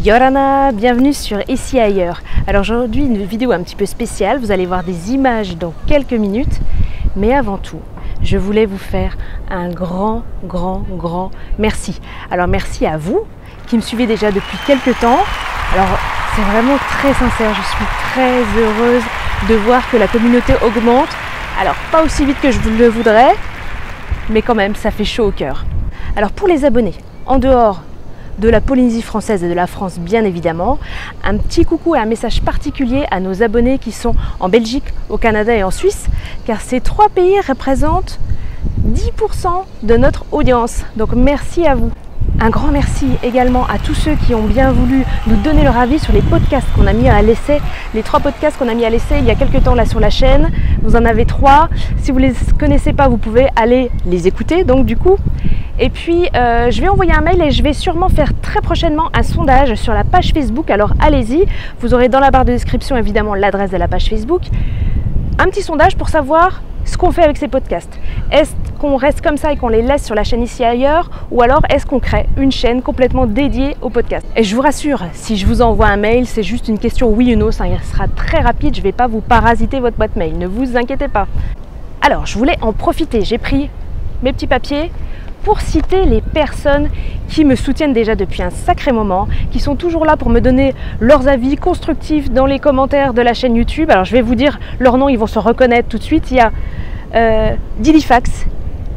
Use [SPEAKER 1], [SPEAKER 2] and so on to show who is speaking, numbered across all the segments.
[SPEAKER 1] Yorana, bienvenue sur Ici Ailleurs. Alors aujourd'hui une vidéo un petit peu spéciale, vous allez voir des images dans quelques minutes, mais avant tout, je voulais vous faire un grand merci. Alors merci à vous qui me suivez déjà depuis quelques temps. Alors c'est vraiment très sincère, je suis très heureuse de voir que la communauté augmente. Alors pas aussi vite que je le voudrais, mais quand même ça fait chaud au cœur. Alors pour les abonnés, en dehors de la Polynésie française et de la France bien évidemment, un petit coucou et un message particulier à nos abonnés qui sont en Belgique, au Canada et en Suisse, car ces trois pays représentent 10% de notre audience. Donc merci à vous. Un grand merci également à tous ceux qui ont bien voulu nous donner leur avis sur les podcasts qu'on a mis à l'essai. Les 3 podcasts qu'on a mis à l'essai il y a quelques temps là sur la chaîne. Vous en avez 3. Si vous ne les connaissez pas, vous pouvez aller les écouter. Donc du coup, et puis je vais envoyer un mail et je vais sûrement faire très prochainement un sondage sur la page Facebook. Alors allez-y. Vous aurez dans la barre de description évidemment l'adresse de la page Facebook. Un petit sondage pour savoir ce qu'on fait avec ces podcasts. Est-ce qu'on reste comme ça et qu'on les laisse sur la chaîne Ici Ailleurs, ou alors est-ce qu'on crée une chaîne complètement dédiée aux podcasts? Et je vous rassure, si je vous envoie un mail, c'est juste une question oui ou non, ça sera très rapide, je ne vais pas vous parasiter votre boîte mail, ne vous inquiétez pas. Alors, je voulais en profiter, j'ai pris mes petits papiers pour citer les personnes qui me soutiennent déjà depuis un sacré moment, qui sont toujours là pour me donner leurs avis constructifs dans les commentaires de la chaîne YouTube. Alors je vais vous dire leurs noms, ils vont se reconnaître tout de suite. Il y a Dilifax,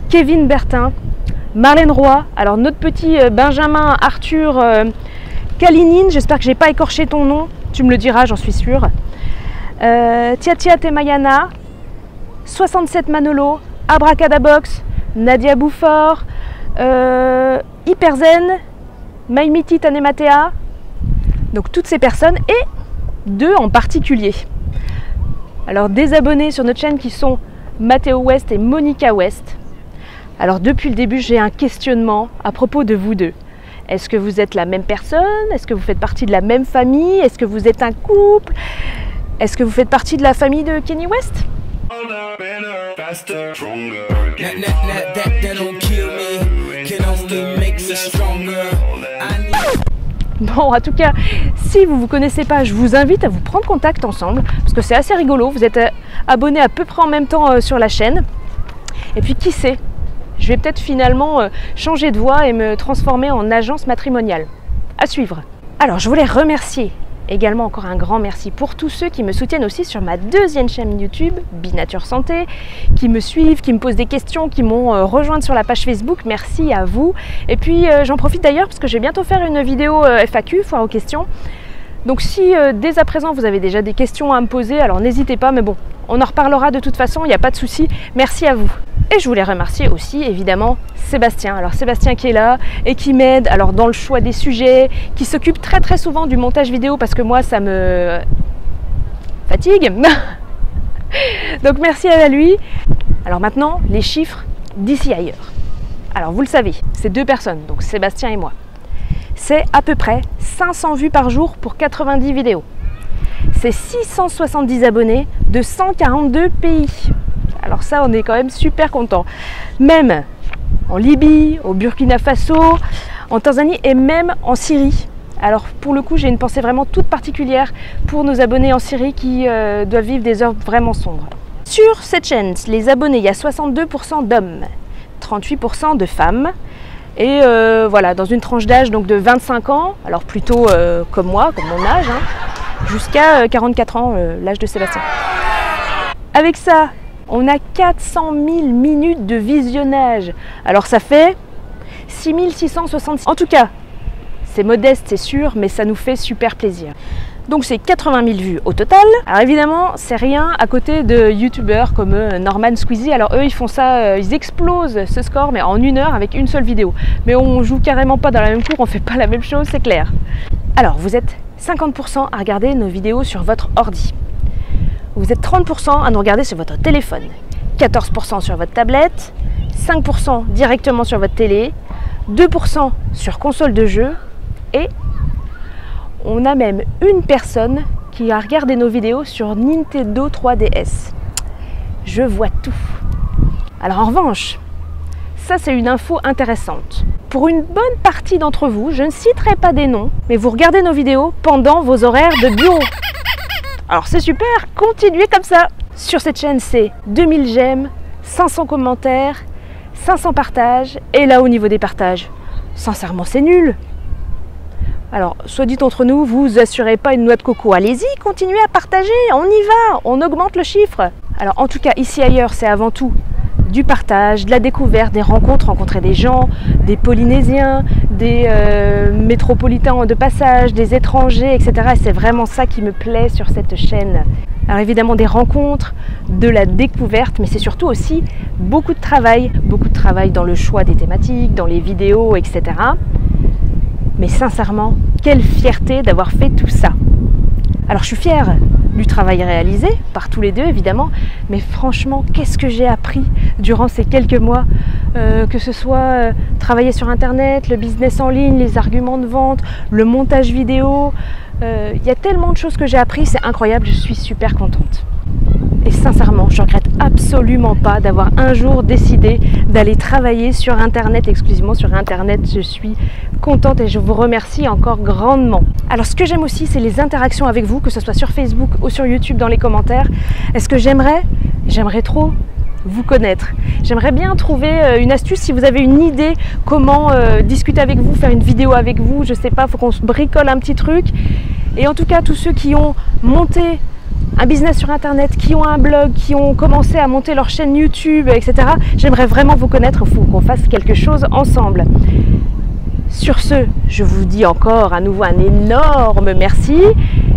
[SPEAKER 1] Kevin Bertin, Marlène Roy, alors notre petit Benjamin Arthur Kalinine, j'espère que j'ai pas écorché ton nom, tu me le diras, j'en suis sûre. Tia Temayana, 67 Manolo, Abracadabox, Nadia Bouffort, Hyperzen, Maimiti Tanematea, donc toutes ces personnes et 2 en particulier. Alors des abonnés sur notre chaîne qui sont Mathéo West et Monica West. Alors depuis le début j'ai un questionnement à propos de vous deux. Est-ce que vous êtes la même personne? Est-ce que vous faites partie de la même famille? Est-ce que vous êtes un couple? Est-ce que vous faites partie de la famille de Kenny West? Bon, en tout cas, si vous ne vous connaissez pas, je vous invite à vous prendre contact ensemble, parce que c'est assez rigolo, vous êtes abonnés à peu près en même temps sur la chaîne. Et puis qui sait, je vais peut-être finalement changer de voie et me transformer en agence matrimoniale. À suivre. Alors, je voulais remercier également encore un grand merci pour tous ceux qui me soutiennent aussi sur ma 2e chaîne YouTube, Binature Santé, qui me suivent, qui me posent des questions, qui m'ont rejointe sur la page Facebook. Merci à vous. Et puis j'en profite d'ailleurs parce que je vais bientôt faire une vidéo FAQ, foire aux questions. Donc si dès à présent vous avez déjà des questions à me poser, alors n'hésitez pas, mais bon, on en reparlera de toute façon, il n'y a pas de souci. Merci à vous. Et je voulais remercier aussi évidemment Sébastien. Alors Sébastien qui est là et qui m'aide alors dans le choix des sujets, qui s'occupe très souvent du montage vidéo parce que moi ça me fatigue. Donc merci à lui. Alors maintenant les chiffres d'Ici Ailleurs. Alors vous le savez, c'est 2 personnes, donc Sébastien et moi. C'est à peu près 500 vues par jour pour 90 vidéos. C'est 670 abonnés de 142 pays. Alors ça, on est quand même super content. Même en Libye, au Burkina Faso, en Tanzanie et même en Syrie. Alors pour le coup, j'ai une pensée vraiment toute particulière pour nos abonnés en Syrie qui doivent vivre des heures vraiment sombres. Sur cette chaîne, les abonnés, il y a 62% d'hommes, 38% de femmes. Et voilà, dans une tranche d'âge donc de 25 ans, alors plutôt comme moi, comme mon âge, hein, jusqu'à 44 ans, l'âge de Sébastien. Avec ça, on a 400 000 minutes de visionnage. Alors ça fait 6666. En tout cas, c'est modeste, c'est sûr, mais ça nous fait super plaisir. Donc c'est 80 000 vues au total. Alors évidemment, c'est rien à côté de youtubeurs comme Norman Squeezie. Alors eux, ils font ça, ils explosent ce score, mais en 1 heure avec une seule vidéo. Mais on joue carrément pas dans la même cour, on fait pas la même chose, c'est clair. Alors vous êtes 50% à regarder nos vidéos sur votre ordi. Vous êtes 30% à nous regarder sur votre téléphone, 14% sur votre tablette, 5% directement sur votre télé, 2% sur console de jeu et on a même une personne qui a regardé nos vidéos sur Nintendo 3DS. Je vois tout. Alors en revanche, ça c'est une info intéressante. pour une bonne partie d'entre vous, je ne citerai pas des noms, mais vous regardez nos vidéos pendant vos horaires de bureau. Alors c'est super, continuez comme ça. Sur cette chaîne, c'est 2000 j'aime, 500 commentaires, 500 partages, et là au niveau des partages, sincèrement c'est nul. Alors, soit dit entre nous, vous assurez pas une noix de coco. Allez-y, continuez à partager, on y va, on augmente le chiffre. Alors, en tout cas, ici ailleurs, c'est avant tout du partage, de la découverte, des rencontres, rencontrer des gens, des Polynésiens, des métropolitains de passage, des étrangers, etc. Et c'est vraiment ça qui me plaît sur cette chaîne. Alors évidemment des rencontres, de la découverte, mais c'est surtout aussi beaucoup de travail dans le choix des thématiques, dans les vidéos, etc. Mais sincèrement, quelle fierté d'avoir fait tout ça. Alors je suis fière du travail réalisé, par tous les deux évidemment, mais franchement, qu'est-ce que j'ai appris durant ces quelques mois, que ce soit travailler sur Internet, le business en ligne, les arguments de vente, le montage vidéo, y a tellement de choses que j'ai appris, c'est incroyable, je suis super contente. Et sincèrement, je ne regrette absolument pas d'avoir un jour décidé d'aller travailler sur Internet, exclusivement sur Internet. Je suis contente et je vous remercie encore grandement. Alors ce que j'aime aussi, c'est les interactions avec vous, que ce soit sur Facebook ou sur YouTube dans les commentaires. Est-ce que j'aimerais trop vous connaître. J'aimerais bien trouver une astuce si vous avez une idée comment discuter avec vous, faire une vidéo avec vous, je sais pas, il faut qu'on se bricole un petit truc. Et en tout cas, tous ceux qui ont monté un business sur Internet, qui ont un blog, qui ont commencé à monter leur chaîne YouTube, etc. J'aimerais vraiment vous connaître, il faut qu'on fasse quelque chose ensemble. Sur ce, je vous dis encore à nouveau un énorme merci.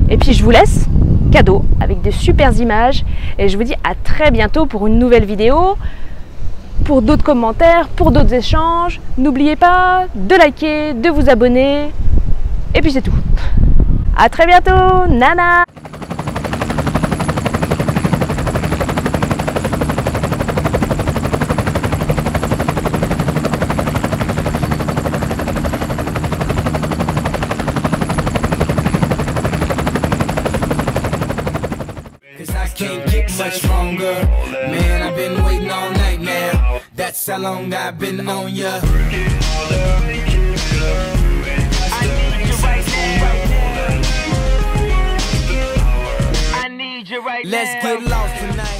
[SPEAKER 1] Et puis je vous laisse, cadeau, avec de super images. Et je vous dis à très bientôt pour une nouvelle vidéo, pour d'autres commentaires, pour d'autres échanges. N'oubliez pas de liker, de vous abonner. Et puis c'est tout. À très bientôt, nana!
[SPEAKER 2] Can't get much longer, man. I've been waiting all night now. That's how long I've been on ya. I need you right now. Let's get lost tonight.